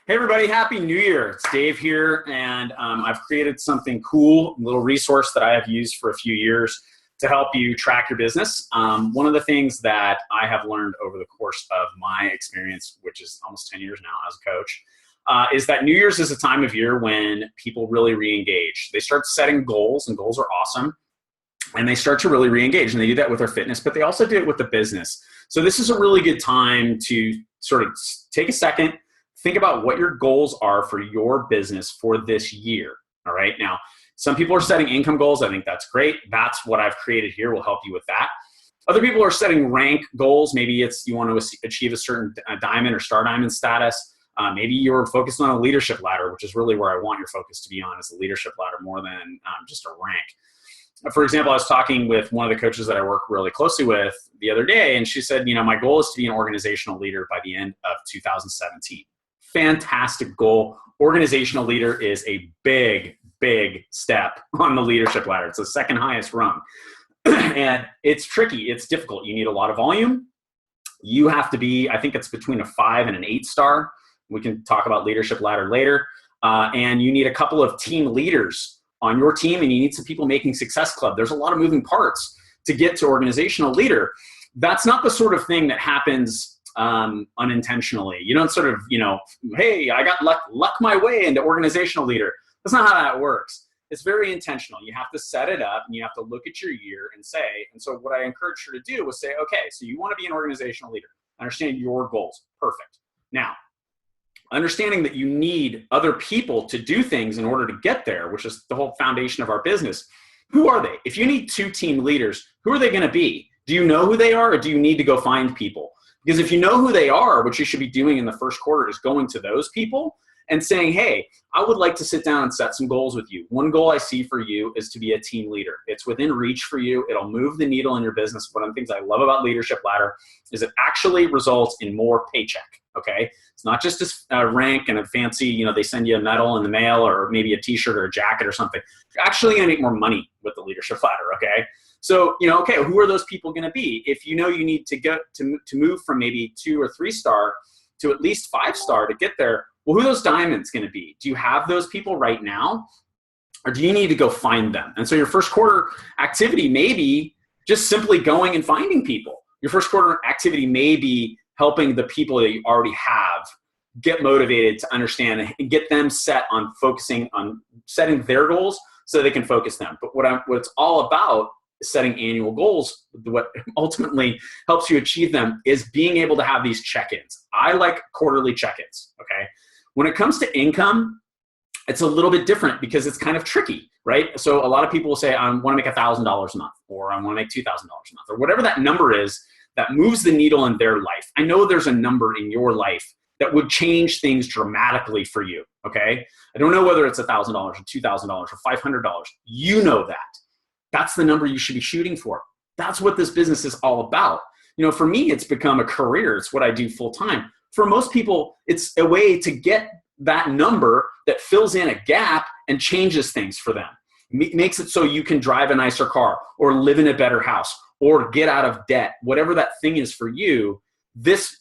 Hey everybody, Happy New Year. It's Dave here, and I've created something cool, a little resource that I have used for a few years to help you track your business. One of the things that I have learned over the course of my experience, which is almost 10 years now as a coach, is that New Year's is a time of year when people really re-engage. They start setting goals, and goals are awesome, and they start to really re-engage, and they do that with their fitness, but they also do it with the business. So this is a really good time to sort of take a second, think about what your goals are for your business for this year, all right? Now, some people are setting income goals. I think that's great. That's what I've created here will help you with that. Other people are setting rank goals. Maybe it's you want to achieve a certain diamond or star diamond status. Maybe you're focused on a leadership ladder, which is really where I want your focus to be on, is a leadership ladder more than just a rank. For example, I was talking with one of the coaches that I work really closely with the other day, and she said, my goal is to be an organizational leader by the end of 2017. Fantastic goal. Organizational leader is a big, big step on the leadership ladder. It's the second highest rung. And it's tricky. It's difficult. You need a lot of volume. You have to be, I think it's between a 5 and an 8 star. We can talk about leadership ladder later. And you need a couple of team leaders on your team, and you need some people making Success Club. There's a lot of moving parts to get to organizational leader. That's not the sort of thing that happens unintentionally. You don't sort of, hey, I got luck my way into organizational leader. That's not how that works. It's very intentional. You have to set it up, and you have to look at your year and say, and so what I encouraged her to do was say, okay, so you want to be an organizational leader. Understand your goals. Perfect. Now, understanding that you need other people to do things in order to get there, which is the whole foundation of our business. Who are they? If you need 2 team leaders, who are they going to be? Do you know who they are, or do you need to go find people? Because if you know who they are, what you should be doing in the first quarter is going to those people and saying, hey, I would like to sit down and set some goals with you. One goal I see for you is to be a team leader. It's within reach for you. It'll move the needle in your business. One of the things I love about Leadership Ladder is it actually results in more paycheck, okay? It's not just a rank and a fancy, they send you a medal in the mail or maybe a t-shirt or a jacket or something. You're actually gonna make more money with the Leadership Ladder, okay? So, okay, who are those people going to be? If you know you need to get to move from maybe 2 or 3 star to at least 5 star to get there, well, who are those diamonds going to be? Do you have those people right now, or do you need to go find them? And so your first quarter activity may be just simply going and finding people. Your first quarter activity may be helping the people that you already have get motivated to understand and get them set on focusing on setting their goals so they can focus them. But what it's all about, setting annual goals, what ultimately helps you achieve them is being able to have these check-ins. I like quarterly check-ins, okay? When it comes to income, it's a little bit different because it's kind of tricky, right? So a lot of people will say, I want to make $1,000 a month, or I want to make $2,000 a month, or whatever that number is that moves the needle in their life. I know there's a number in your life that would change things dramatically for you, okay? I don't know whether it's $1,000 or $2,000 or $500. You know that. That's the number you should be shooting for. That's what this business is all about. For me, it's become a career. It's what I do full time. For most people, it's a way to get that number that fills in a gap and changes things for them. Makes it so you can drive a nicer car or live in a better house or get out of debt. Whatever that thing is for you, this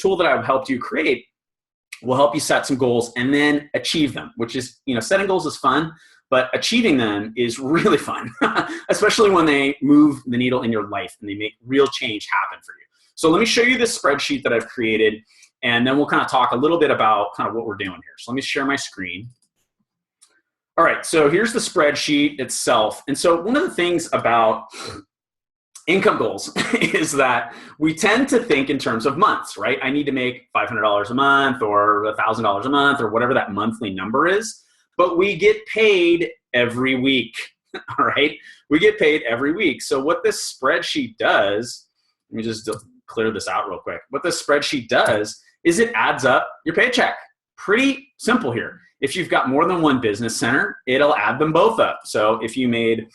tool that I've helped you create will help you set some goals and then achieve them, which is, setting goals is fun, but achieving them is really fun, especially when they move the needle in your life and they make real change happen for you. So let me show you this spreadsheet that I've created, and then we'll kind of talk a little bit about kind of what we're doing here. So let me share my screen. All right, so here's the spreadsheet itself. And so one of the things about income goals is that we tend to think in terms of months, right? I need to make $500 a month or $1,000 a month or whatever that monthly number is. But we get paid every week, all right? We get paid every week. So what this spreadsheet does, let me just clear this out real quick. What this spreadsheet does is it adds up your paycheck. Pretty simple here. If you've got more than one business center, it'll add them both up. So if you made,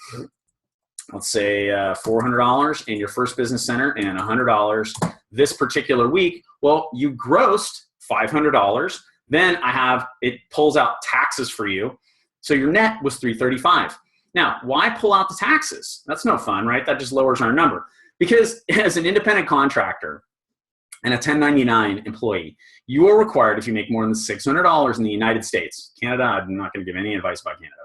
let's say $400 in your first business center and $100 this particular week, well, you grossed $500. Then it pulls out taxes for you. So your net was $335. Now, why pull out the taxes? That's no fun, right? That just lowers our number. Because as an independent contractor, and a 1099 employee, you are required, if you make more than $600 in the United States, Canada, I'm not going to give any advice about Canada.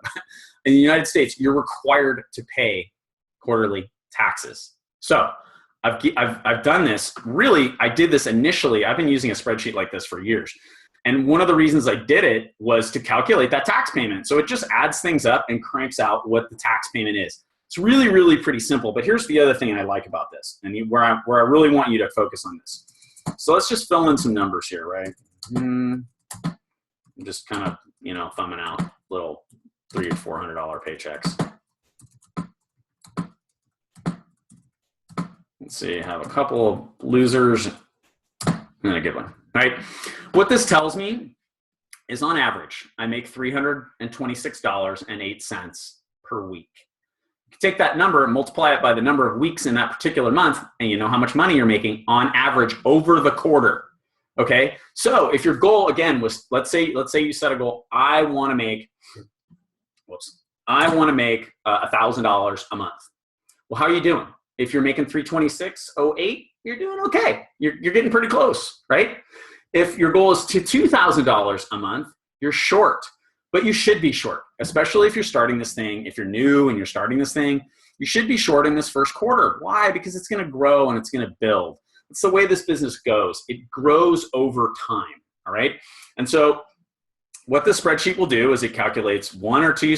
In the United States, you're required to pay quarterly taxes. So I've done this. Really, I did this initially. I've been using a spreadsheet like this for years. And one of the reasons I did it was to calculate that tax payment. So it just adds things up and cranks out what the tax payment is. It's really, really pretty simple. But here's the other thing I like about this, and where I really want you to focus on this. So let's just fill in some numbers here, right? I'm just kind of, thumbing out little $300 or $400 paychecks. Let's see, I have a couple of losers and a good one, right? What this tells me is on average, I make $326.08 per week. You take that number and multiply it by the number of weeks in that particular month, and you know how much money you're making on average over the quarter. Okay, so if your goal again was, let's say you set a goal, I want to make $1,000 a month. Well, how are you doing? If you're making $326.08, you're doing okay. You're getting pretty close, right? If your goal is to $2,000 a month, you're short. But you should be short, especially if you're starting this thing. If you're new and you're starting this thing, you should be short in this first quarter. Why? Because it's going to grow and it's going to build. It's the way this business goes. It grows over time, all right? And so what this spreadsheet will do is it calculates one or two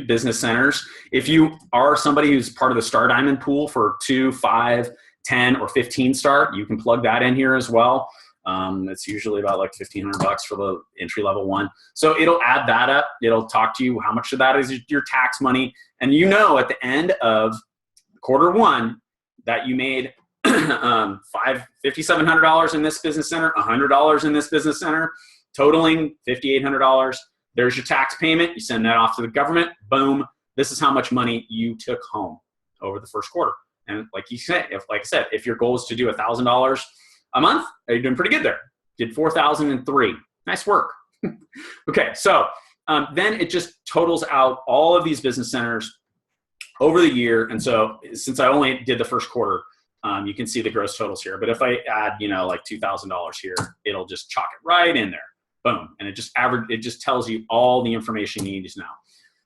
business centers. If you are somebody who's part of the Star Diamond pool for 2, 5, 10, or 15 star, you can plug that in here as well. It's usually about like $1,500 for the entry level one. So it'll add that up. It'll talk to you how much of that is your tax money. And at the end of quarter one that you made $5,700 in this business center, $100 in this business center, totaling $5,800. There's your tax payment. You send that off to the government. Boom. This is how much money you took home over the first quarter. And like I said, if your goal is to do $1,000 a month, you're doing pretty good there. Did 4,003. Nice work. Okay, so then it just totals out all of these business centers over the year. And so since I only did the first quarter, you can see the gross totals here. But if I add, like $2,000 here, it'll just chalk it right in there. Boom. And it just tells you all the information you need to know.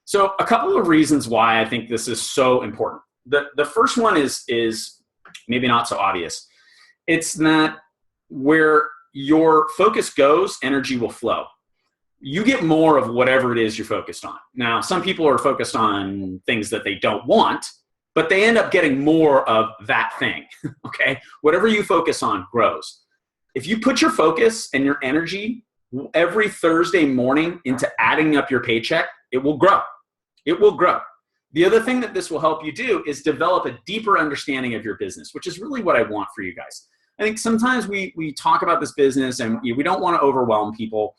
So a couple of reasons why I think this is so important. The first one is maybe not so obvious. It's that where your focus goes, energy will flow. You get more of whatever it is you're focused on. Now, some people are focused on things that they don't want, but they end up getting more of that thing, okay? Whatever you focus on grows. If you put your focus and your energy every Thursday morning into adding up your paycheck, it will grow. It will grow. The other thing that this will help you do is develop a deeper understanding of your business, which is really what I want for you guys. I think sometimes we talk about this business and we don't want to overwhelm people.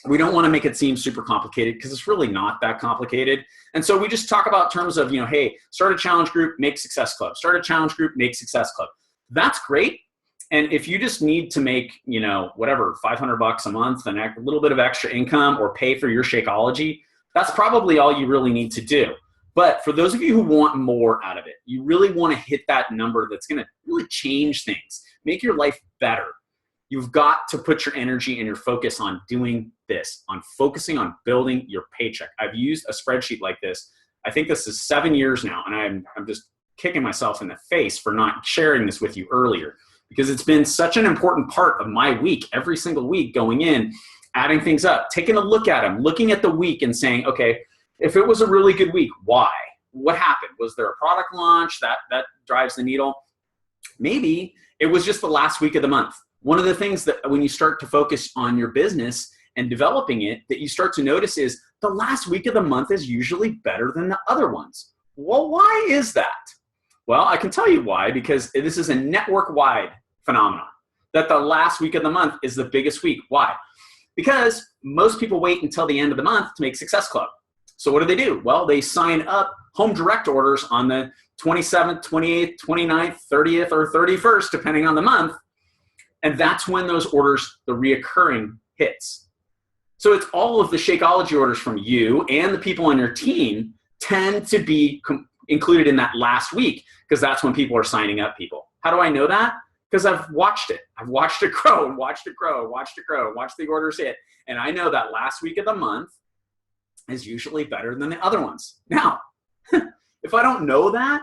We don't want to make it seem super complicated because it's really not that complicated. And so we just talk about terms of, hey, start a challenge group, make success club. Start a challenge group, make success club. That's great. And if you just need to make, whatever, $500 a month and a little bit of extra income or pay for your Shakeology, that's probably all you really need to do. But for those of you who want more out of it, you really want to hit that number that's going to really change things, make your life better. You've got to put your energy and your focus on doing this, on focusing on building your paycheck. I've used a spreadsheet like this. I think this is 7 years now, and I'm just kicking myself in the face for not sharing this with you earlier because it's been such an important part of my week, every single week going in, adding things up, taking a look at them, looking at the week and saying, okay, if it was a really good week, why? What happened? Was there a product launch that drives the needle? Maybe it was just the last week of the month. One of the things that when you start to focus on your business and developing it, that you start to notice is the last week of the month is usually better than the other ones. Well, why is that? Well, I can tell you why, because this is a network-wide phenomenon, that the last week of the month is the biggest week. Why? Because most people wait until the end of the month to make Success Club. So what do? Well, they sign up home direct orders on the 27th, 28th, 29th, 30th, or 31st, depending on the month. And that's when those orders, the reoccurring hits. So it's all of the Shakeology orders from you and the people on your team tend to be included in that last week because that's when people are signing up people. How do I know that? because I've watched it. I've watched it grow and watched it grow and watched it grow and watched the orders hit. And I know that last week of the month is usually better than the other ones. Now, if I don't know that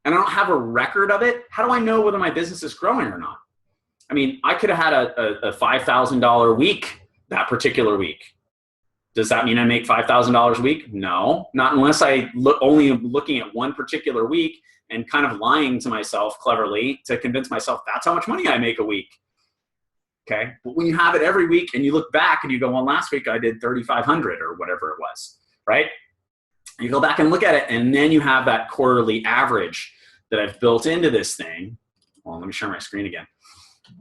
and I don't have a record of it, how do I know whether my business is growing or not? I mean, I could have had a $5,000 week that particular week. Does that mean I make $5,000 a week? No, not unless I only looking at one particular week and kind of lying to myself cleverly to convince myself that's how much money I make a week. Okay, but when you have it every week and you look back and you go, well, last week I did 3,500 or whatever it was, right? You go back and look at it, and then you have that quarterly average that I've built into this thing. Well, let me share my screen again.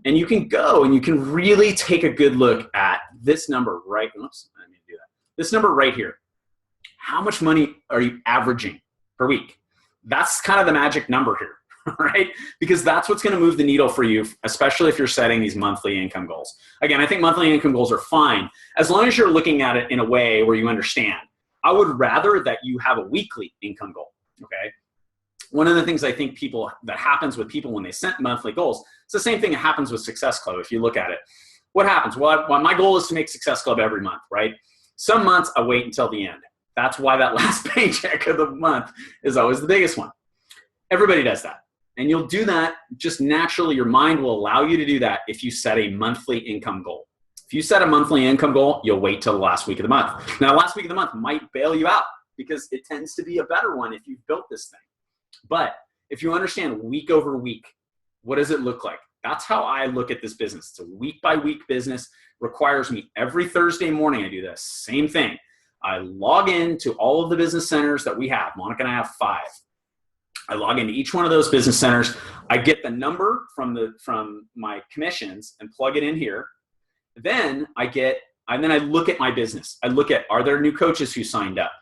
And you can go and you can really take a good look at this number right. Oops, I need to do that. This number right here. How much money are you averaging per week? That's kind of the magic number here, right? Because that's what's going to move the needle for you, especially if you're setting these monthly income goals. Again, I think monthly income goals are fine as long as you're looking at it in a way where you understand. I would rather that you have a weekly income goal, okay? One of the things I think that happens with people when they set monthly goals, it's the same thing that happens with Success Club if you look at it. What happens? Well, my goal is to make Success Club every month, right? Some months I wait until the end. That's why that last paycheck of the month is always the biggest one. Everybody does that. And you'll do that just naturally. Your mind will allow you to do that if you set a monthly income goal. If you set a monthly income goal, you'll wait till the last week of the month. Now, last week of the month might bail you out because it tends to be a better one if you've built this thing. But if you understand week over week, what does it look like? That's how I look at this business. It's a week by week business. Requires me every Thursday morning. I do the same thing. I log into all of the business centers that we have. Monica and I have 5. I log into each one of those business centers. I get the number from my commissions and plug it in here. Then I look at my business. I look at, are there new coaches who signed up?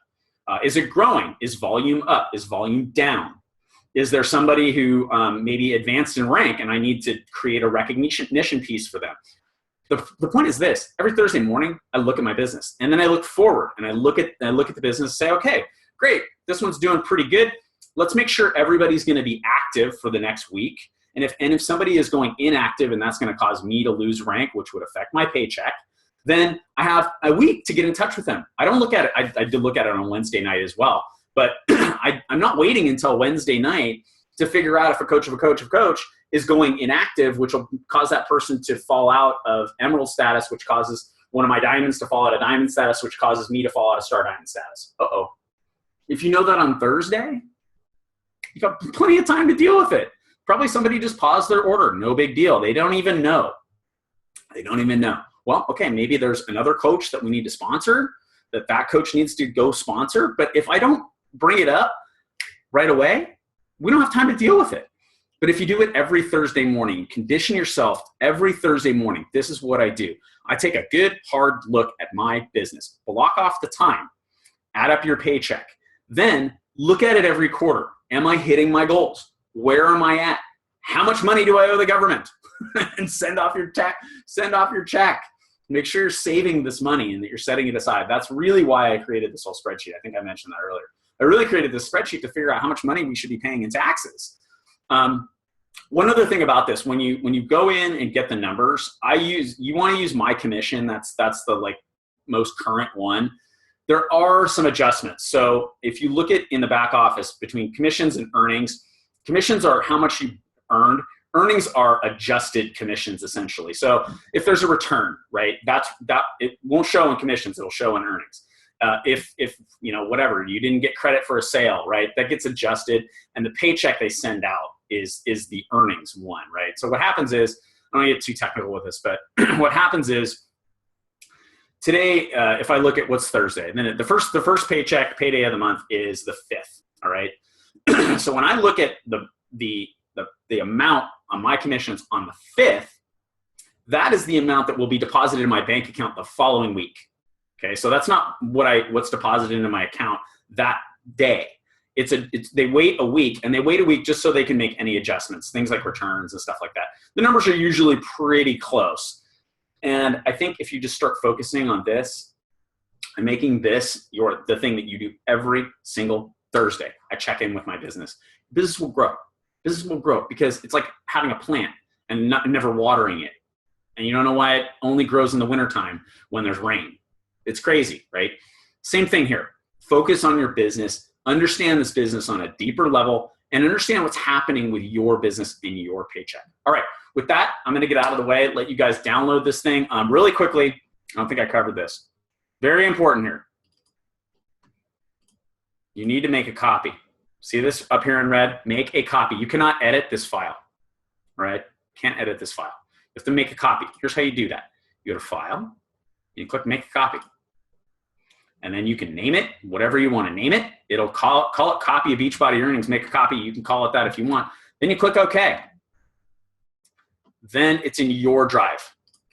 Is it growing? Is volume up? Is volume down? Is there somebody who maybe advanced in rank and I need to create a recognition piece for them? The point is this: every Thursday morning, I look at my business, and then I look forward and I look at the business and say, okay, great, this one's doing pretty good. Let's make sure everybody's going to be active for the next week. And if somebody is going inactive and that's going to cause me to lose rank, which would affect my paycheck, then I have a week to get in touch with them. I don't look at it. I did look at it on Wednesday night as well, but I'm not waiting until Wednesday night to figure out if a coach is going inactive, which will cause that person to fall out of emerald status, which causes one of my diamonds to fall out of diamond status, which causes me to fall out of star diamond status. Uh-oh. If you know that on Thursday, you got plenty of time to deal with it. Probably somebody just paused their order. No big deal. They don't even know. Well, okay, maybe there's another coach that we need to sponsor, that coach needs to go sponsor. But if I don't bring it up right away, we don't have time to deal with it. But if you do it every Thursday morning, condition yourself every Thursday morning. This is what I do. I take a good, hard look at my business. Block off the time. Add up your paycheck. Then look at it every quarter. Am I hitting my goals? Where am I at? How much money do I owe the government? And send off your check. Make sure you're saving this money and that you're setting it aside. That's really why I created this whole spreadsheet. I think I mentioned that earlier. I really created this spreadsheet to figure out how much money we should be paying in taxes. One other thing about this, when you go in and get the numbers, you want to use my commission. That's the most current one. There are some adjustments. So if you look at in the back office between commissions and earnings, commissions are how much you earned. Earnings are adjusted commissions essentially. So if there's a return, right, it won't show in commissions, it'll show in earnings. If whatever, you didn't get credit for a sale, right, that gets adjusted, and the paycheck they send out is the earnings one, right? So what happens is, I don't get too technical with this, but what happens is today, if I look at what's Thursday, then the first payday of the month is the 5th, all right? So when I look at the amount on my commissions on the 5th, that is the amount that will be deposited in my bank account the following week. Okay, so that's not what's deposited into my account that day. They wait a week, and they wait a week just so they can make any adjustments, things like returns and stuff like that. The numbers are usually pretty close. And I think if you just start focusing on this and making this the thing that you do every single Thursday, I check in with my business. Business will grow. Business will grow because it's like having a plant. and never watering it. And you don't know why it only grows in the wintertime when there's rain. It's crazy, right? Same thing here. Focus on your business, understand this business on a deeper level, and understand what's happening with your business and your paycheck. All right, with that, I'm gonna get out of the way, let you guys download this thing really quickly. I don't think I covered this. Very important here. You need to make a copy. See this up here in red? Make a copy. You cannot edit this file, right? Can't edit this file. You have to make a copy. Here's how you do that. You go to File, you click Make a Copy. And then you can name it whatever you want to name it. It'll call it Copy of Beachbody Earnings. Make a copy. You can call it that if you want. Then you click OK. Then it's in your drive.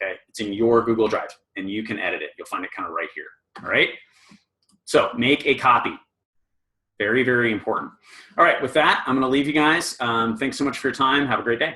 Okay, it's in your Google Drive, and you can edit it. You'll find it kind of right here. All right. So make a copy. Very, very important. All right. With that, I'm going to leave you guys. Thanks so much for your time. Have a great day.